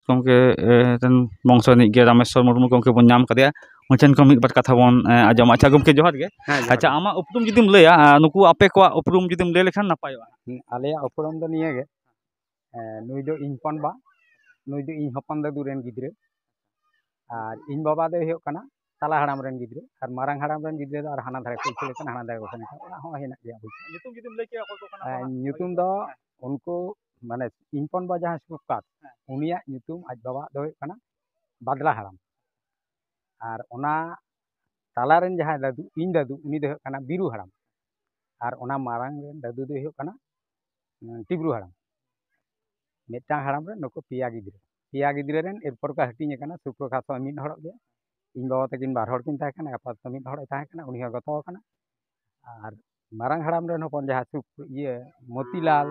गमके बंश रिनिज गे रामेश्वर मुर्मू गमके बन नाम कदेया उनठेन को मिद बार कथा बन आजम। अच्छा गमके जोहार गे। अच्छा आमा उपरुम जुदीम लैया नुकु आपे को उपरुम जुदीम लै लेखान नापायोगा। आले उपरुम दो निये गे नुई दो इन पनबा नुई दो इन हपन दादू रेन गिद्रे और इन बाबा दो हुयो कना ताला हाड़ाम रेन गिद्रे और मारांग हाड़ाम रेन गिद्रे दो और हाना धारे को इछले कना हाना धारे को सेन ओना हो हेना गया ᱧᱩᱛᱩᱢ ᱡᱩᱫᱤᱢ ᱞᱟᱹᱭ ᱠᱮᱭᱟ ᱚᱠᱚᱭ ᱠᱚ ᱠᱟᱱᱟ ᱠᱚ ᱧᱩᱛᱩᱢ ᱫᱚ उनको माने इन पनबा जहां सुकात उनिया ᱧᱩᱛᱩᱢ आज बाबा दो हुयो कना बादला हाड़ाम और ओना ताला रेन जहां दादू इन दादू उनी दो हुयो कना बिरु हाड़ाम और ओना मारांग रेन दादू दो हुयो कना टिब्रु हाड़ाम मिटांग हाड़ाम रे नुको पिया गिद्रे रेन एरपर को हटिंग कना सुप्रकाश मिद हड़ गया इन बाबा तकिन बार हड़ किन ताहे कना आपातत मिद हड़ ताहे कना उनी हो गतो कना और मारांग हाड़ाम रेन हपन जहां सुप ये मोतीलाल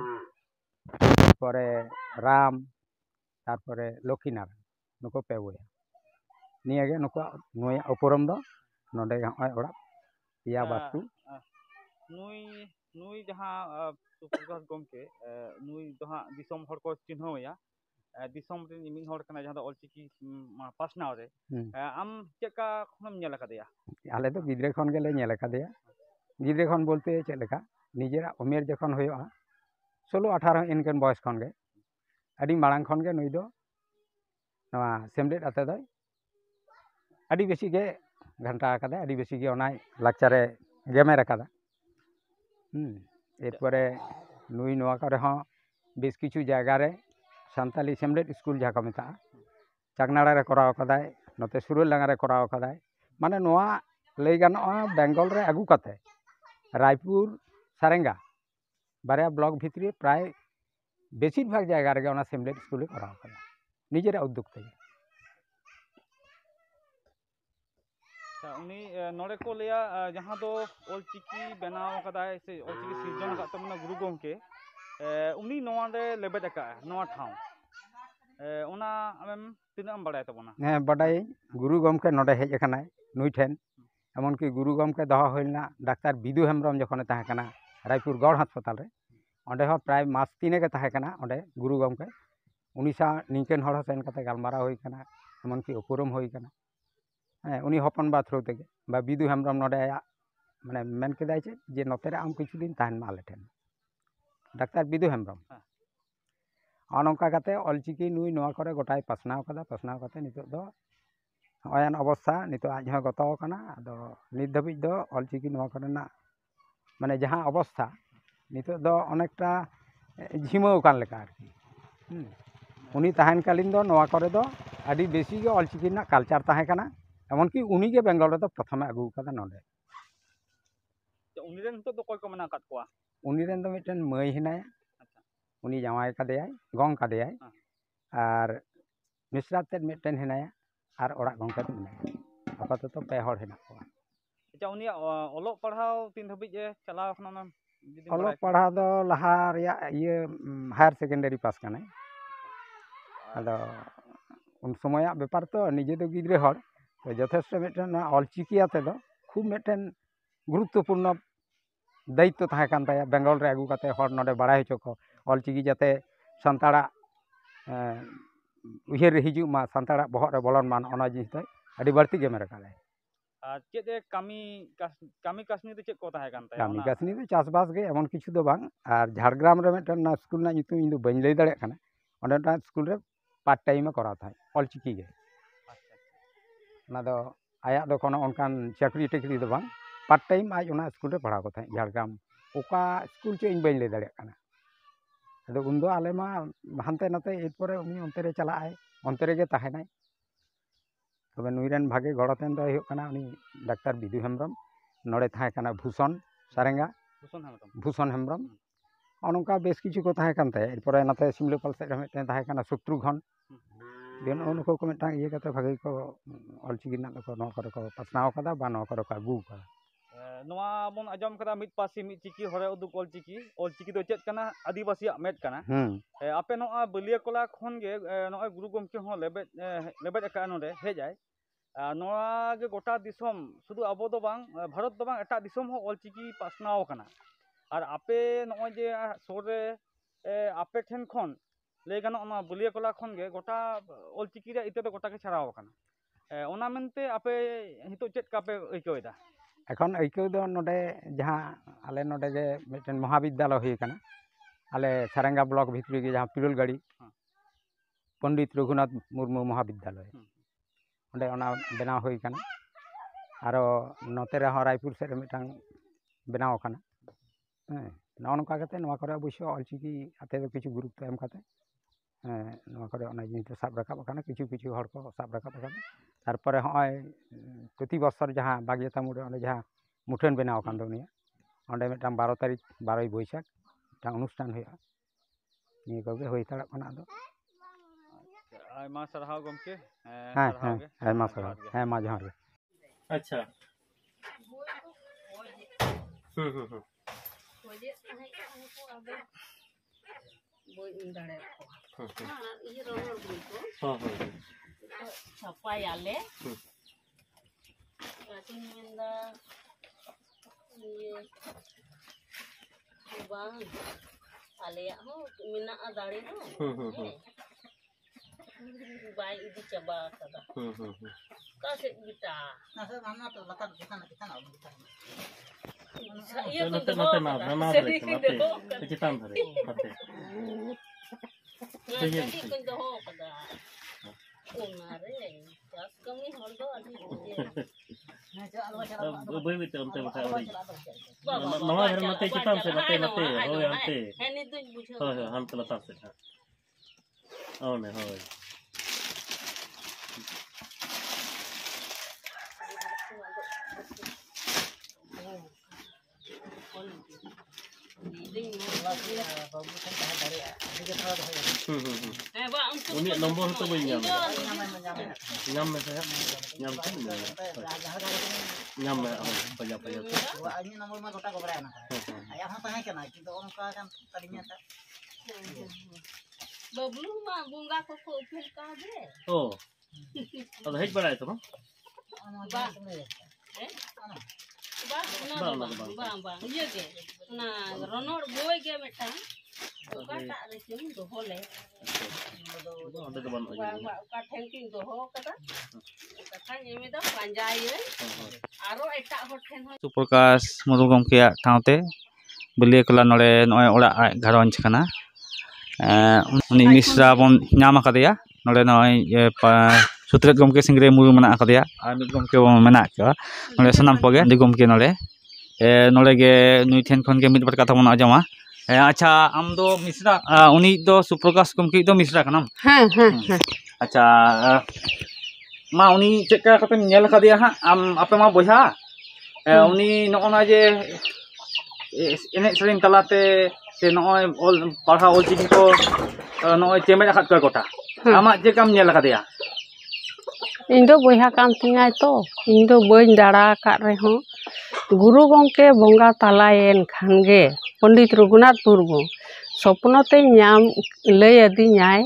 तारपरे राम तारपरे लक्ष्मीनारायण नुको पे बोया निया गे नुको नोया उपरम दो नोडे हय ओड़ा पिया बास्तु नुई नुई जहां सुप्रकाश गमके नुई दहा दिसम हड़ को चिन्हवया दिसम रे मिद हड़ कना जहां ऑलचिकी पासनाव रे आम चेका खनम नेल कदेया आले तो गिद्रे खन गेले नेल कदेया गिद्रे खन बोलते चेक लेका निजेरा उमेर जखन होयोआ 16-18 इनकन बयस खन गे अडी मारांग खन गे नुई दो नवा सेमलेट आते दो अडी बेसी गे घंटा कदा अडी बेसी गे ओना लाक्चारे गेमेर कदा एरपरे नुई नवा करे हो बेस किछु जायगा रे सान्ताली सेमलेट स्कूल जहाँ को मेता चाकनाड़ा रे कराव कदाय नते सुरुल लांगा रे कराव कदाय माने नवा लई गानोआ बेंगल रे आगु कते रायपुर सारेंगा बारे ब्लॉक भितरी प्राय बेसिर भाग जायगा रे ओना सेमलेट स्कूल कराव कदा निजेरा उद्योग ते उनी नोड़े को लिया जहां दो ऑलचिकी बनाव कदाय से ऑलचिकी सिर्जन का तमना गुरु गमके उनी नोवाडे लेबेद का नोवा ठाव ओना आमेम तिनाम बड़ाय तबना ने बड़ाय गुरु गमके नोडे हेज कनाय नुई ठेन एमन की गुरु गमके दहा होइना डाक्टर बिदु हेमब्रम जखने ताहे कना रायपुर गौड़ हास्पताल रे ओंडे हो प्राय मास 3 के ताहे कना ओंडे गुरु गमके उनीसा निकेन हड़ सेन कते गालमारा होई कना एमन की उपरम होई कना उनी हपन बा थ्रू ते बा बिदु हेमब्रम नोडे माने मेन केदाय जे जे नोते रे आम किछु दिन ताहन मा आले ठेन डाक्टर बिदु हेमब्रम अनका कते ऑलचिकी नुई नोआ करे गोटाय पासनाव कते नितो दो अयन अवस्था नितो आज हो गतो कना आदो नित धबि दो ऑलचिकी नोआ करना माने जहां अवस्था नितो दो अनेकटा झिमाव कान लेका आरकी उनी ताहन कालीन दो नोआ करे दो आदि बेसी गे ऑलचिकी ना कल्चर ताहे कना एमन की उनी गे बेंगल रे दो प्रथमे आगु कदा नोडे उनी रेन तो कोय को मना काट कोआ उनी रेन दो मिटन मई हिनाया उनी जावाय कदेयाय गंग कदेयाय और मिश्रा तेद मिटन हिनाया और ओड़ा गंग कद हिनाया आपातत पे हड़ हिना को अच्छा उनी ओलो पढ़ाव तीन धबि जे चलाव खना ओलो पढ़ाव दो लहा रिया ये हायर सेकेंडरी पास कनाय आदो उन समय व्यापार तो निजे दो गिद्रे हड़ तो यथेष्ट मिटन ऑलचिकी आते दो खूब मिटन गुरुत्वपूर्ण दायित्व ताहे कान ताया बेंगल रे आगु कते हड़ नोडे बाड़ाय होचो को ऑलचिकी जाते सान्ताड़ा उहेर हिजु मा सान्ताड़ा बहर रे बोलन मान ओना जिनिस दो अडी बाड़ती गे मेरे काले चेदे कामी कासनी तो चेक को ताहे कान ताया कामी कासनी तो चासबास गे एमन किछु दो बांग और झाड़ग्राम रे मिटन ना स्कूल ना नितु इन दो बन लई दाड़े कना ओंडे स्कूल रे पार्ट टाइम कराव थाय ऑलचिकी गे ना दो आया दो कोनो अनकान चाकरी टेकरी दो बांग पार्ट टाइम आज ओना स्कूल रे पढ़ाव को थाय झाड़ग्राम ओका स्कूल चे इन बन लई दाड़े कना अदो उन दो आले मा हानते नाते एरपरे उनी ओंते रे चलाय ओंते रे गे ताहेनाय तबे नुई रेन भागे गड़तेन दो हुयो कना उनी डाक्टर बिदु हेमब्रम नोडे थाहे कना भूषण सारेंगा भूषण हेमब्रम अनका बेस किछु को ताहे कान ताय एरपरे नाते सिमलेपाल से मिटन ताहे कना शत्रुघ्न देन उनको को मिटन ये कते भागे को ऑलचिकी ना को नो करे को पासनाव कदा बा नो करे को आगु कदा नोआ बन आजम कदा मिद पासी मिद चिकी हरे उदुक ऑलचिकी दो चेत कना आदिवासी मेट कना आपे नोआ बलिया कोला खन गे नोय गुरु गमके हो लेबेद का नोडे हे जाय नोआ गे गोटा दिसम शुधु अबो दो बांग भारत दो बांग एटा दिसम हो ऑलचिकी पासनाव कना और आपे नोय जे सोरे आपे ठेन खन ᱞᱟᱹᱭ ᱜᱟᱱᱚᱜ ᱚᱱᱟ ᱵᱟᱹᱞᱤᱭᱟᱹᱠᱚᱞᱟ ᱠᱷᱚᱱ ᱜᱮ ᱜᱚᱴᱟ ᱚᱞᱪᱤᱠᱤ ᱨᱮᱭᱟᱜ ᱤᱛᱟᱹ ᱫᱚ ᱜᱚᱴᱟ ᱜᱮ ᱪᱷᱟᱨᱟᱣ ᱟᱠᱟᱱᱟ ᱚᱱᱟ ᱢᱮᱱᱛᱮ ᱟᱯᱮ ᱱᱤᱛᱚᱜ ᱪᱮᱫ ᱞᱮᱠᱟ ᱯᱮ ᱟᱹᱭᱠᱟᱹᱣᱮᱫᱟ? এখন ᱟᱹᱭᱠᱟᱹᱣ ᱫᱚ ᱱᱚᱰᱮ ᱡᱟᱦᱟᱸ ᱟᱞᱮ ᱱᱚᱰᱮ ᱜᱮ ᱢᱤᱫᱴᱮᱱ ᱢᱚᱦᱟᱵᱤᱫᱽᱫᱟᱞᱚᱭ ᱦᱩᱭ ᱟᱠᱟᱱᱟ ᱟᱞᱮ ᱥᱟᱨᱮᱝᱜᱟ ᱵᱞᱚᱠ ᱵᱷᱤᱛᱨᱤ ᱜᱮ ᱡᱟᱦᱟᱸ ᱯᱤᱨᱩᱞ ᱜᱟᱲᱤ ᱯᱚᱱᱰᱤᱛ ᱨᱚᱜᱷᱩᱱᱟথ ᱢᱩᱨᱢᱩ ᱢᱚᱦᱟᱵᱤᱫᱽᱫᱟᱞᱚᱭ ᱚᱸᱰᱮ ᱚᱱᱟ ᱵᱮᱱᱟᱣ ᱦᱩᱭ ᱟᱠᱟᱱᱟ ᱟᱨᱚ ᱱᱚᱛᱮ ᱨᱮᱦᱚᱸ ᱨᱟᱭᱯᱩᱨ ᱥᱮᱫ ᱨᱮ ᱢᱤᱫᱴᱟᱝ ᱵᱮᱱᱟᱣ ᱟᱠᱟᱱᱟ ᱱᱚᱜᱼᱚ ᱱᱚᱝᱠᱟ ᱠᱟᱛᱮ ᱱᱚᱣᱟ ᱠᱚᱨᱮ ᱚᱵᱚᱥᱥᱳ ᱚᱞᱪᱤᱠᱤ ᱟᱛᱮ ᱫᱚ ᱠᱤᱪᱷᱩ ᱜᱩᱨᱩᱛᱛᱚ ᱮᱢ ᱠᱟᱛᱮ ᱱᱚᱣᱟ ᱠᱚᱨᱮ ᱚᱱᱟ ᱡᱤᱱᱤᱥ ᱥᱟᱵ ᱨᱟᱠᱟᱵ ᱟᱠᱟᱱᱟ ᱠᱤᱪᱷᱩ ᱦᱚᱲ ᱠᱚ ᱥᱟᱵ ᱨᱟᱠᱟᱵ ᱟᱠᱟᱱᱟ ᱛᱟᱨᱯᱚᱨᱮ ᱦᱚᱸᱜᱼᱚᱭ ᱯᱨᱚᱛᱤ ᱵᱚᱪᱷᱚᱨ ᱡᱟᱦᱟᱸ ᱵᱟᱜᱽᱭᱟᱛᱟ ᱢᱩᱲ ᱨᱮ ᱚᱸᱰᱮ ᱡᱟᱦᱟᱸ ᱢᱩᱴᱷᱟᱹᱱ ᱵᱮᱱᱟᱣ ᱟᱠᱟᱱ ᱫᱚ ᱩᱱᱤᱭᱟᱜ ᱚᱸᱰᱮ ᱢᱤᱫᱴᱟᱝ 12 ᱛᱟᱹᱨᱤᱠᱷ 12ই ᱵᱳᱭᱥᱟᱠᱷ ᱢᱤᱫᱴᱟᱝ ᱚᱱᱩᱥᱴᱷᱟᱱ ᱦᱩᱭᱩᱜᱼᱟ ᱱᱤᱭᱟᱹ ᱠᱚᱜᱮ ᱦᱩᱭ ᱦᱟᱛᱟᱲᱚᱜ ᱠᱟᱱᱟ ᱟᱫᱚ ᱟᱭᱢᱟ ᱥᱟᱨᱦᱟᱣ ᱜᱚᱢᱠᱮ ᱥᱟᱨᱦᱟᱣ ᱜᱮ ᱟᱭᱢᱟ ᱥᱟᱨᱦᱟᱣ ᱢᱟ ᱡᱚᱦᱟᱨ ᱜᱮ अच्छा छापायाले bang alea ho mina adari ho bai idi coba kada kasih kita mana tuh latar kita iya नते tuh नते ना धरे नते चितान धरे नते jadi kan doh kada unare jas kami holdo adi बई बिते उनते बता और नवा घर नते चितान से नते नते हो अंते ini tuh bujo हो हम तो लतार से ओ ने हो उन्हीं नंबर तो वही नाम नाम में है नाम तो नाम में पजा पजा ini nomor mah kota gobraya na ayah mah tahan kana কিন্তু onka kan tadinya tak bablu mah bunga koko upil ka de ओ अब हेज बड़ा है तो ba bang iya ke nah ronor boy ke meta oka tak resim doho le ada ke banu oka thanking doho kada kata nyeme da panjayeun aro etak hor then ho Suprakash Murmu गमकेयाग ठावते बलियाकोला नोड़े नॉय ओड़ा घारंज कना उनी मिश्रा बन नाम आकादेया नोड़े नॉय सुत्रेत गमके सिंगरे मुरु मना आकादेया are मिद गमके मना का नोड़े सनाम कोगे दि गमके नोड़े नोड़े गे नुई ठेन खन गे मिद बार कथा बन आजमा अच्छा आम दो मिश्रा उनी दो सुप्रकाश गमके दो मिश्रा कनाम अच्छा मा उनी चेका कते नेल आकादेया हा आम आपे मा बोझा उनी नॉना जे एने सेरेन तलाते से नॉय ऑल पढ़ा ऑलचिकी को नॉय चेमेज आकाद को गोटा आमा जेकाम नेल आकादेया ᱤᱧ ᱫᱚ ᱵᱚᱭᱦᱟ ᱠᱟᱱ ᱛᱤᱧᱟᱭ ᱛᱚ ᱤᱧ ᱫᱚ ᱵᱟᱹᱧ ᱫᱟᱬᱟ ᱟᱠᱟᱫ ᱨᱮᱦᱚᱸ ᱜᱩᱨᱩ ᱜᱚᱢᱠᱮ ᱵᱚᱸᱜᱟ ᱛᱟᱞᱟᱭᱮᱱ ᱠᱷᱟᱱ ᱜᱮ ᱯᱚᱱᱰᱤᱛ ᱨᱚᱜᱷᱩᱱᱟথ ᱢᱩᱨᱢᱩ ᱥᱚᱯᱱᱚ ᱛᱮ ᱞᱟᱹᱭ ᱟᱹᱫᱤᱧᱟᱭ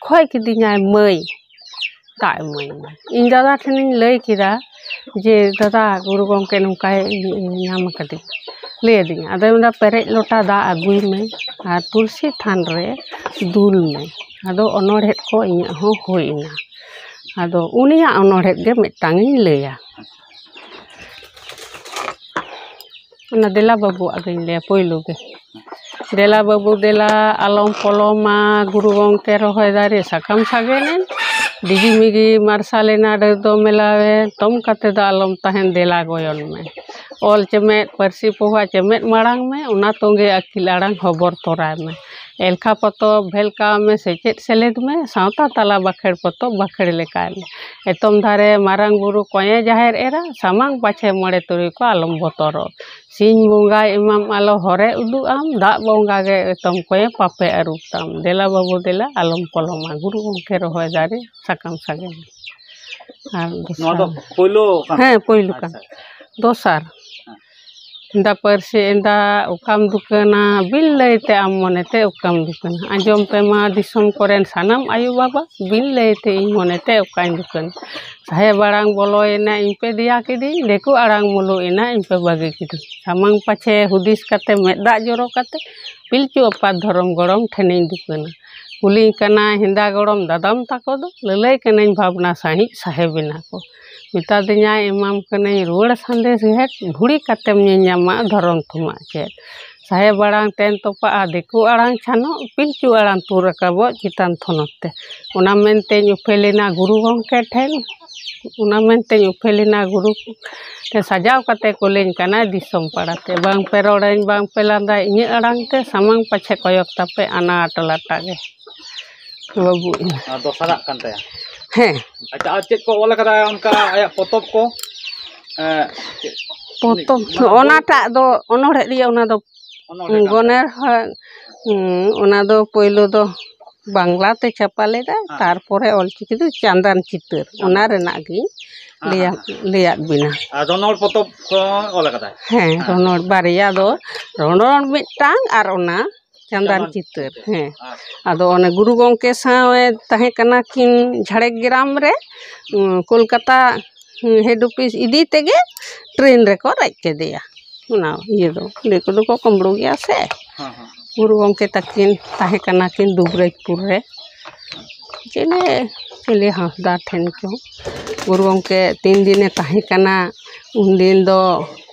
ᱠᱷᱚᱭ ᱠᱤᱫᱤᱧᱟᱭ ᱢᱟᱹᱭ ᱫᱟᱜ ᱤᱢᱟᱹᱧ ᱢᱮ ᱤᱧ ᱫᱟᱫᱟ ᱴᱷᱮᱱᱤᱧ ᱞᱟᱹᱭ ᱠᱮᱫᱟ ᱡᱮ ᱫᱟᱫᱟ ᱜᱩᱨᱩ ᱜᱚᱢᱠᱮ ᱱᱚᱝᱠᱟᱭ ᱧᱟᱢ ᱟᱠᱟᱫᱤᱧ ᱞᱟᱹᱭ ᱟᱹᱫᱤᱧᱟ ᱟᱫᱚᱭ ᱢᱮᱱᱫᱟ ᱯᱮᱨᱮᱡ ᱞᱚᱴᱟ ᱫᱟᱜ ᱟᱹᱜᱩᱭ ᱢᱮ ᱟᱨ ᱛᱩᱞᱥᱤ ᱛᱷᱟᱱ ᱨᱮ ᱫᱩᱞ ᱢᱮ ᱟᱫᱚ ᱚᱱᱚᱬᱦᱮᱫ ᱠᱚ ᱤᱧᱟᱹᱜ ᱦᱚᱸ ᱦᱩᱭ ᱮᱱᱟ ᱟᱫᱚ ᱩᱱᱤᱭᱟᱜ ᱚᱱᱚᱬᱦᱮᱫ ᱜᱮ ᱢᱤᱫᱴᱟᱝ ᱤᱧ ᱞᱟᱹᱭᱟ ᱚᱱᱟ ᱫᱮᱞᱟ ᱵᱟᱹᱵᱩᱣᱟᱜ ᱜᱤᱧ ᱞᱟᱹᱭᱟ ᱯᱳᱭᱞᱳ ᱜᱮ ᱫᱮᱞᱟ ᱵᱟᱹᱵᱩ ᱫᱮᱞᱟ ᱟᱞᱚᱢ ᱯᱚᱞᱚᱢᱟ ᱜᱩᱨᱩ ᱜᱚᱢᱠᱮ ᱨᱚᱦᱚᱭ ᱫᱟᱨᱮ ᱥᱟᱠᱟᱢ ᱥᱟᱜᱮᱱᱮᱱ ᱰᱤᱜᱤᱢᱤᱜᱤ ᱢᱟᱨᱥᱟᱞᱮᱱᱟ ᱰᱟᱹᱨ ᱫᱚ ᱢᱮᱞᱟᱣᱮᱱ ᱛᱚᱢ ᱠᱟᱛᱮ ᱫᱚ ᱟᱞᱚᱢ ᱛᱟᱦᱮᱱ ᱫᱮᱞᱟ ᱜᱚᱭᱚᱱ ᱢᱮ ᱚᱞ ᱪᱮᱢᱮᱫ ᱯᱟᱹᱨᱥᱤ ᱯᱚᱦᱟ ᱪᱮᱢᱮᱫ ᱢᱟᱲᱟᱝ ᱢᱮ ᱚᱱᱟ ᱛᱚᱸᱜᱮ ᱟᱹᱠᱤᱞ ᱟᱲᱟᱝ ᱦᱚᱵᱚᱨ ᱛᱚᱨᱟᱭ ᱢᱮ ᱮᱞᱠᱷᱟ ᱯᱚᱛᱚᱵ ᱵᱷᱮᱞᱠᱟᱣ ᱢᱮ ᱥᱮᱪᱮᱫ ᱥᱮᱞᱮᱫ ᱢᱮ ᱥᱟᱶᱛᱟ ᱛᱟᱞᱟ ᱵᱟᱠᱷᱮᱲ ᱯᱚᱛᱚᱵ ᱵᱟᱠᱷᱮᱲ ᱞᱮᱠᱟᱭ ᱢᱮ ᱮᱛᱚᱢ ᱫᱷᱟᱨᱮ ᱢᱟᱨᱟᱝ ᱵᱩᱨᱩ ᱠᱚᱭᱮ ᱡᱟᱦᱮᱨ ᱮᱨᱟ ᱥᱟᱢᱟᱝ ᱯᱟᱪᱷᱮ ᱢᱚᱬᱮ ᱛᱩᱨᱩᱭ ᱠᱚ ᱟᱞᱚᱢ ᱵᱚᱛᱚᱨᱚᱜ ᱥᱤᱧ ᱵᱚᱸᱜᱟᱭ ᱮᱢᱟᱢ ᱟᱞᱚ ᱦᱚᱨᱮ ᱩᱫᱩᱜ ᱟᱢ ᱫᱟᱜ ᱵᱚᱸᱜᱟ ᱜᱮ ᱮᱛᱚᱢ ᱠᱚᱭᱮ ᱯᱟᱯᱮ ᱟᱹᱨᱩᱵ ᱛᱟᱢ ᱫᱮᱞᱟ ᱵᱟᱹᱵᱩ ᱫᱮᱞᱟ ᱟᱞᱚᱢ ᱯᱚᱞᱚᱢᱟ ᱜᱩᱨᱩ ᱜᱚᱢᱠᱮ ᱨᱚᱦᱚᱭ ᱫᱟᱨᱮ ᱥᱟᱠᱟᱢ ᱥᱟᱜᱮᱱ ᱟᱨ ᱱᱚᱣᱟ ᱫᱚ ᱯᱳᱭᱞᱳ ᱦᱮᱸ ᱯᱳᱭᱞᱳ ᱠᱟᱱ ᱫᱚᱥᱟᱨ इंदा परसे इंदा उकाम दुकाना बिन लैते आम मोनेते उकाम दुकाना आंजम पे मा दिसम कोरेन सानाम आयु बाबा बिन लैते इन मोनेते उकाम दुकान साहे बारांग बोलोयना इन पे दिया किदी देखो आरांग मुलु इना इन पे बागी किदी सामंग पाछे हुदिस काते मेदा जोरो काते पिलचु अपा धरम गरम ठेने दुकाना कुली कना हिंदा गरम दादाम ताको दो ललय कने भावना साही साहे बिना को मिता दिना इमाम कने रुवाड़ संदेश हेट भुड़ी कातेम ᱧᱮᱧᱟᱢᱟ धरम थुमा चेत साहे बारांग तेन तोपा देखो आरांग छानो पिलचु आरांग तु रकाबो चितान थनते ओना मेनते उफेलिना गुरु गंके ठेन ओना मेनते उफेलिना गुरु ते सजाव काते कोलेन काना दिसम पाड़ाते बांग पे रोड़ेन बांग पे लांदा इᱧ आरांग ते सामंग पाछे कयक तापे आना आटलाटा गे बाबू दोसराक कान तया ᱦᱮᱸ अच्छा आज चेक को ओल कदा उनका आया पोतोब को ᱯᱚᱛᱚᱵ ᱚᱱᱟᱴᱟᱜ ᱫᱚ ᱚᱱᱚᱲᱦᱮ ᱨᱮᱭᱟᱜ ᱚᱱᱟ ᱫᱚ ᱜᱚᱱᱮᱨ ᱚᱱᱟ ᱫᱚ ᱯᱳᱭᱞᱳ ᱫᱚ ᱵᱟᱝᱞᱟᱛᱮ ᱪᱷᱟᱯᱟ ᱞᱮᱫᱟ ᱛᱟᱨᱯᱚᱨᱮ ᱚᱞᱪᱤᱠᱤ ᱫᱚ ᱪᱟᱸᱫᱟᱱ ᱪᱤᱛᱟᱹᱨ ᱚᱱᱟ ᱨᱮᱱᱟᱜ ᱜᱮ ᱞᱟᱹᱭᱟᱫ ᱵᱤᱱᱟ ᱨᱚᱱᱚᱲ ᱯᱚᱛᱚᱵ ᱠᱚ ᱚᱞ ᱠᱟᱫᱟ ᱦᱮᱸ ᱨᱚᱱᱚᱲ ᱵᱟᱨᱭᱟ ᱫᱚ ᱨᱚᱱᱚᱲ ᱢᱤᱫᱴᱟᱝ ᱟᱨ ᱚᱱᱟ चांदान चितर हाँ आदो ओने गुरु गंके सावे ताहे कना किन झाड़ग्राम रे कोलकाता हेड ऑफिस इदी तेगे ट्रेन रे को राज के दिया उना ये दो लेको दो को कमड़ो गया से गुरु गंके तकिन ताहे कना किन दुबरेजपुर रे चले हासदा ठेन को गुरु गंके 3 दिन ताहे कना उन दिन दो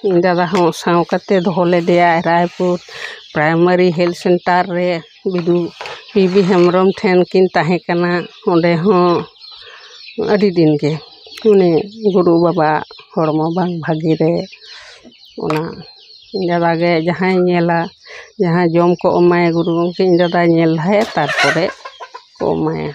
दादा हो साव कते दोले दिया रायपुर प्राइमरी हेल्थ सेंटर रे बिदु पीबी हेमरम ठेन किन ताहे कना ओंडे हो अडी दिन के उनी गुरु बाबा हरमो बांग भागी रे ओना दादा गे जहां नेला जहां जम को अमाय गुरु गंके दादा नेल है तारपरे को अमाय।